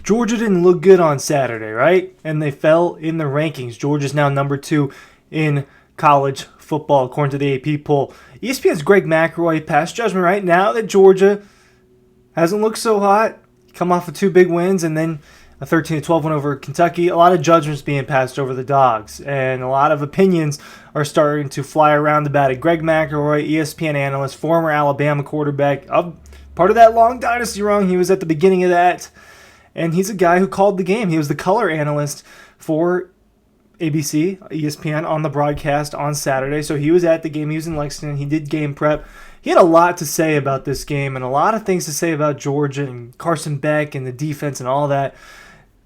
Georgia didn't look good on Saturday, right? And they fell in the rankings. Georgia's now number 2 in college football, according to the AP poll. ESPN's Greg McElroy passed judgment right now that Georgia hasn't looked so hot. Come off of 2 big wins and then a 13-12 win over Kentucky. A lot of judgments being passed over the Dogs, and a lot of opinions are starting to fly around about it. Greg McElroy, ESPN analyst, former Alabama quarterback, part of that long dynasty run. He was at the beginning of that, and he's a guy who called the game. He was the color analyst for ABC, ESPN, on the broadcast on Saturday. So he was at the game. He was in Lexington. He did game prep. He had a lot to say about this game and a lot of things to say about Georgia and Carson Beck and the defense and all that.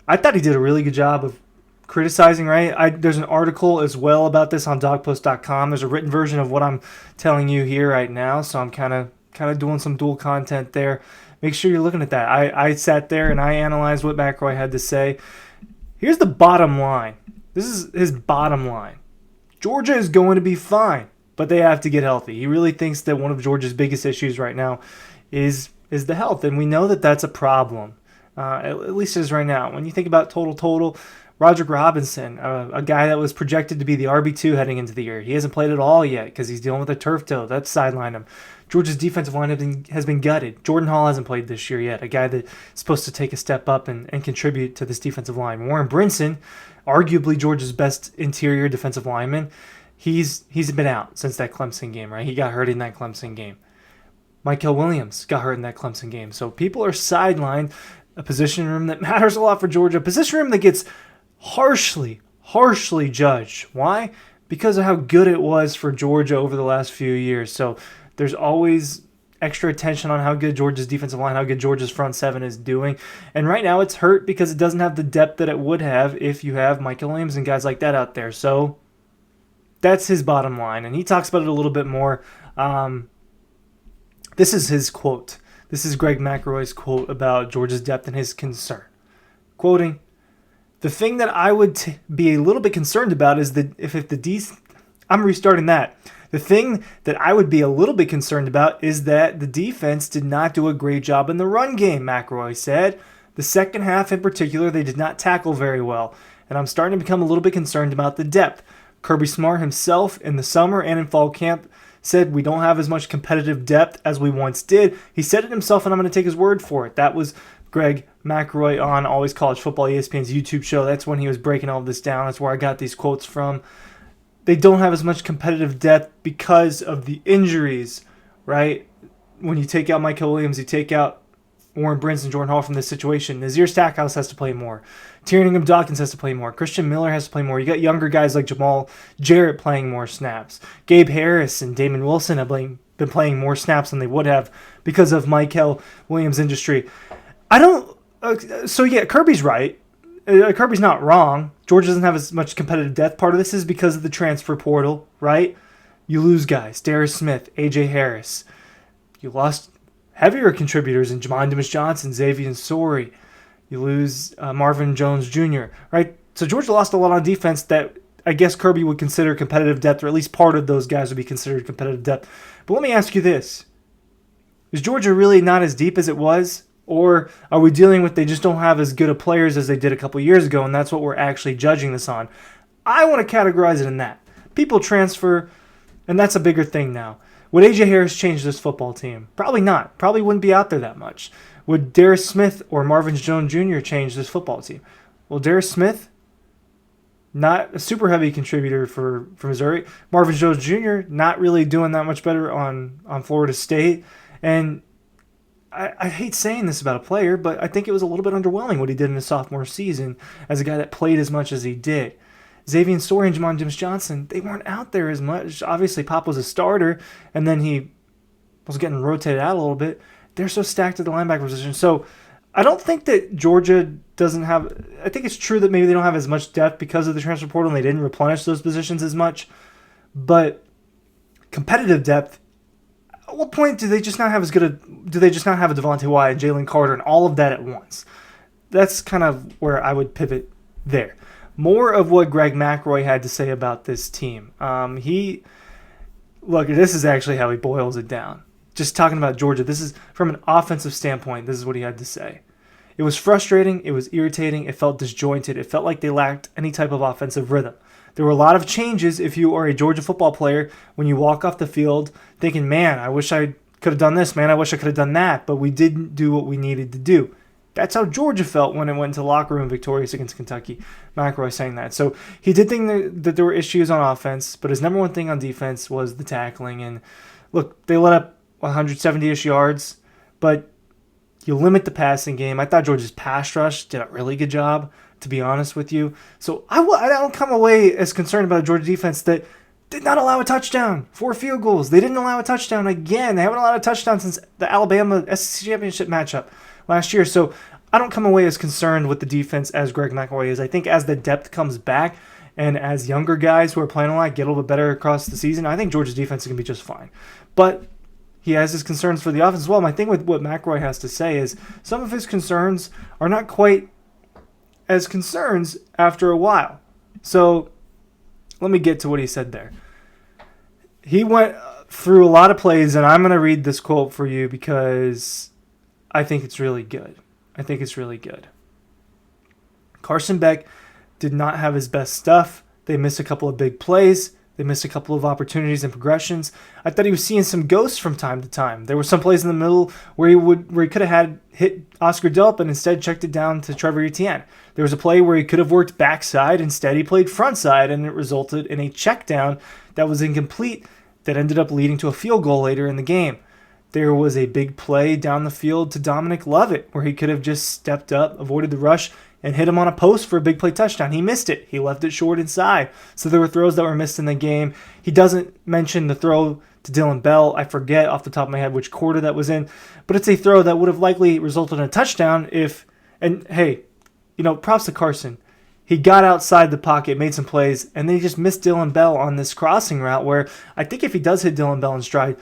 I thought he did a really good job of criticizing, right? There's an article as well about this on dogpost.com. There's a written version of what I'm telling you here right now, so I'm kind of doing some dual content there. Make sure you're looking at that. I sat there and I analyzed what McElroy had to say. Here's the bottom line. This is his bottom line. Georgia is going to be fine, but they have to get healthy. He really thinks that one of Georgia's biggest issues right now is the health, and we know that that's a problem. At least it is right now. When you think about total, Roderick Robinson, a guy that was projected to be the RB2 heading into the year. He hasn't played at all yet because he's dealing with a turf toe. That's sidelined him. Georgia's defensive line has been gutted. Jordan Hall hasn't played this year yet, a guy that's supposed to take a step up and contribute to this defensive line. Warren Brinson, arguably Georgia's best interior defensive lineman, he's been out since that Clemson game, right? He got hurt in that Clemson game. Mykel Williams got hurt in that Clemson game. So people are sidelined. A position room that matters a lot for Georgia. A position room that gets harshly judged. Why? Because of how good it was for Georgia over the last few years. So there's always extra attention on how good Georgia's defensive line, how good Georgia's front seven is doing. And right now it's hurt because it doesn't have the depth that it would have if you have Mykel Williams and guys like that out there. So that's his bottom line. And he talks about it a little bit more. This is his quote. This is Greg McElroy's quote about Georgia's depth and his concern. Quoting, "The thing that I would be a little bit concerned about is that if the I'm restarting that. The thing that I would be a little bit concerned about is that the defense did not do a great job in the run game," McElroy said. "The second half in particular, they did not tackle very well, and I'm starting to become a little bit concerned about the depth." Kirby Smart himself in the summer and in fall camp said we don't have as much competitive depth as we once did. He said it himself, and I'm going to take his word for it. That was Greg McElroy on Always College Football, ESPN's YouTube show. That's when he was breaking all of this down. That's where I got these quotes from. They don't have as much competitive depth because of the injuries, right? When you take out Mykel Williams, you take out Warren Brinson, Jordan Hall from this situation. Nazir Stackhouse has to play more. Tyrion Dawkins has to play more. Christian Miller has to play more. You got younger guys like Jamal Jarrett playing more snaps. Gabe Harris and Damon Wilson have been playing more snaps than they would have because of Mykel Williams' injury. Kirby's right. Kirby's not wrong. Georgia doesn't have as much competitive depth. Part of this is because of the transfer portal, right? You lose guys. Darius Smith, A.J. Harris. You lost heavier contributors in Jamon Dumas-Johnson, Xavier Sori. You lose Marvin Jones Jr., right? So Georgia lost a lot on defense that I guess Kirby would consider competitive depth, or at least part of those guys would be considered competitive depth. But let me ask you this. Is Georgia really not as deep as it was? Or are we dealing with they just don't have as good of players as they did a couple years ago, and that's what we're actually judging this on? I want to categorize it in that. People transfer, and that's a bigger thing now. Would A.J. Harris change this football team? Probably not. Probably wouldn't be out there that much. Would Darius Smith or Marvin Jones Jr. change this football team? Well, Darius Smith, not a super heavy contributor for Missouri. Marvin Jones Jr., not really doing that much better on Florida State. And I hate saying this about a player, but I think it was a little bit underwhelming what he did in his sophomore season as a guy that played as much as he did. Xavier Sori and Jamon Dumas-Johnson, they weren't out there as much. Obviously, Pop was a starter, and then he was getting rotated out a little bit. They're so stacked at the linebacker position. So I don't think that Georgia doesn't have – I think it's true that maybe they don't have as much depth because of the transfer portal and they didn't replenish those positions as much. But competitive depth, at what point do they just not have as good a – do they just not have a Devontae Wyatt and Jalen Carter and all of that at once? That's kind of where I would pivot there. More of what Greg McElroy had to say about this team. Look, this is actually how he boils it down. Just talking about Georgia, this is from an offensive standpoint, this is what he had to say. It was frustrating. It was irritating. It felt disjointed. It felt like they lacked any type of offensive rhythm. There were a lot of changes if you are a Georgia football player when you walk off the field thinking, man, I wish I could have done this. Man, I wish I could have done that. But we didn't do what we needed to do. That's how Georgia felt when it went to the locker room victorious against Kentucky. McElroy saying that. So he did think that there were issues on offense, but his number one thing on defense was the tackling. And look, they let up 170-ish yards, but you limit the passing game. I thought Georgia's pass rush did a really good job, to be honest with you. So I don't come away as concerned about Georgia defense that did not allow a touchdown. 4 field goals. They didn't allow a touchdown again. They haven't allowed a touchdown since the Alabama SEC Championship matchup last year. So I don't come away as concerned with the defense as Greg McElroy is. I think as the depth comes back and as younger guys who are playing a lot get a little bit better across the season, I think Georgia's defense is going to be just fine. But he has his concerns for the offense as well. My thing with what McElroy has to say is some of his concerns are not quite as concerns after a while. So let me get to what he said there. He went through a lot of plays, and I'm going to read this quote for you because I think it's really good. Carson Beck did not have his best stuff. They missed a couple of big plays. They missed a couple of opportunities and progressions. I thought he was seeing some ghosts from time to time. There were some plays in the middle where he could have had hit Oscar Delp and instead checked it down to Trevor Etienne. There was a play where he could have worked backside. Instead, he played front side, and it resulted in a check down that was incomplete that ended up leading to a field goal later in the game. There was a big play down the field to Dominic Lovett where he could have just stepped up, avoided the rush, and hit him on a post for a big play touchdown. He missed it. He left it short inside. So there were throws that were missed in the game. He doesn't mention the throw to Dylan Bell. I forget off the top of my head which quarter that was in, but it's a throw that would have likely resulted in a touchdown if, and hey, props to Carson. He got outside the pocket, made some plays, and then he just missed Dylan Bell on this crossing route where I think if he does hit Dylan Bell in stride,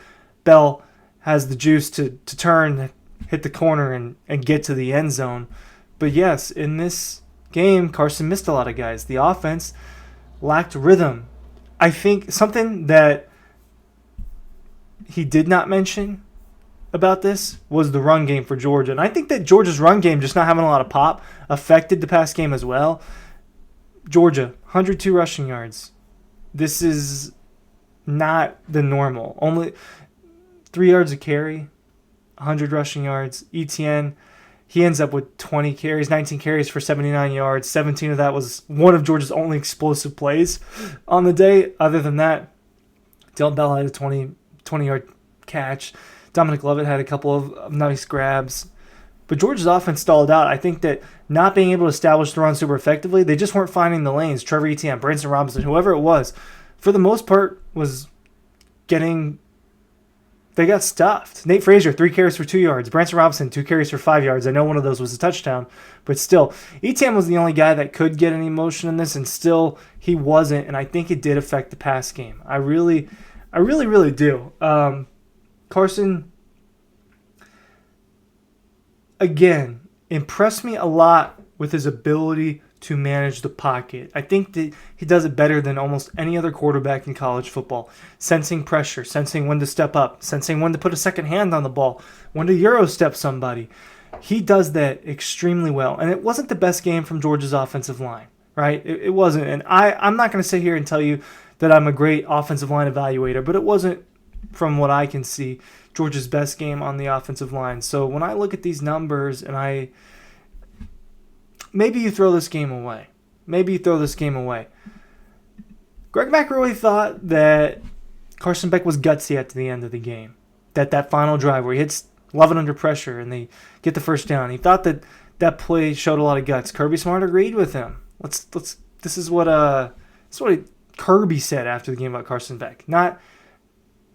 Bell has the juice to turn, hit the corner, and get to the end zone. But yes, in this game, Carson missed a lot of guys. The offense lacked rhythm. I think something that he did not mention about this was the run game for Georgia. And I think that Georgia's run game, just not having a lot of pop, affected the pass game as well. Georgia, 102 rushing yards. This is not the normal. Only 3 yards a carry, 100 rushing yards. Etienne, he ends up with 20 carries, 19 carries for 79 yards. 17 of that was one of Georgia's only explosive plays on the day. Other than that, Dylan Bell had a 20-yard catch. Dominic Lovett had a couple of nice grabs. But Georgia's offense stalled out. I think that not being able to establish the run super effectively, they just weren't finding the lanes. Trevor Etienne, Branson Robinson, whoever it was, for the most part, was getting... They got stuffed. Nate Frazier, 3 carries for 2 yards. Branson Robinson, 2 carries for 5 yards. I know one of those was a touchdown, but still, Etienne was the only guy that could get any motion in this, and still he wasn't, and I think it did affect the pass game. I really do. Carson, again, impressed me a lot with his ability to manage the pocket. I think that he does it better than almost any other quarterback in college football. Sensing pressure, sensing when to step up, sensing when to put a second hand on the ball, when to Euro step somebody. He does that extremely well. And it wasn't the best game from Georgia's offensive line, right? It wasn't. And I'm not going to sit here and tell you that I'm a great offensive line evaluator, but it wasn't, from what I can see, Georgia's best game on the offensive line. So when I look at these numbers and maybe you throw this game away. Greg McElroy thought that Carson Beck was gutsy at the end of the game. That final drive where he hits Lovett under pressure and they get the first down. He thought that play showed a lot of guts. Kirby Smart agreed with him. This is what Kirby said after the game about Carson Beck. Not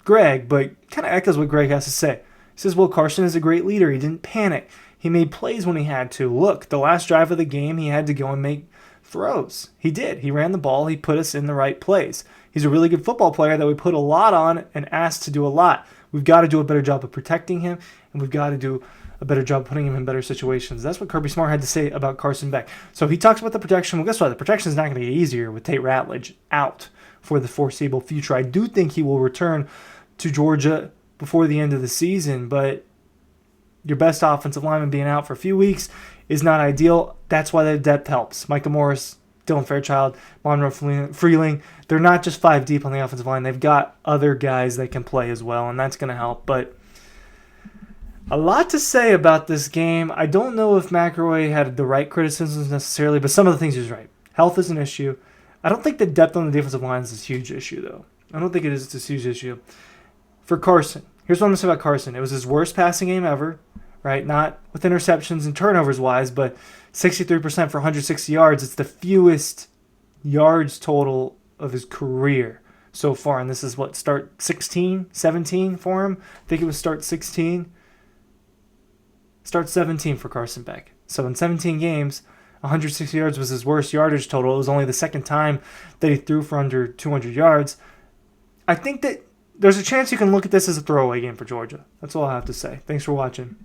Greg, but kind of echoes what Greg has to say. He says, well, Carson is a great leader. He didn't panic. He made plays when he had to. Look, the last drive of the game, he had to go and make throws. He did. He ran the ball. He put us in the right place. He's a really good football player that we put a lot on and asked to do a lot. We've got to do a better job of protecting him, and we've got to do a better job of putting him in better situations. That's what Kirby Smart had to say about Carson Beck. So he talks about the protection. Well, guess what? The protection is not going to get easier with Tate Ratledge out for the foreseeable future. I do think he will return to Georgia before the end of the season, but your best offensive lineman being out for a few weeks is not ideal. That's why the depth helps. Michael Morris, Dylan Fairchild, Monroe Freeling, they're not just 5 deep on the offensive line. They've got other guys that can play as well, and that's going to help. But a lot to say about this game. I don't know if McElroy had the right criticisms necessarily, but some of the things he was right. Health is an issue. I don't think the depth on the defensive line is a huge issue, though. I don't think it is. It's a huge issue. For Carson, here's what I'm going to say about Carson. It was his worst passing game ever, right? Not with interceptions and turnovers-wise, but 63% for 160 yards. It's the fewest yards total of his career so far. And this is what, start 16, 17 for him? I think it was start 16. Start 17 for Carson Beck. So in 17 games, 160 yards was his worst yardage total. It was only the second time that he threw for under 200 yards. I think that there's a chance you can look at this as a throwaway game for Georgia. That's all I have to say. Thanks for watching.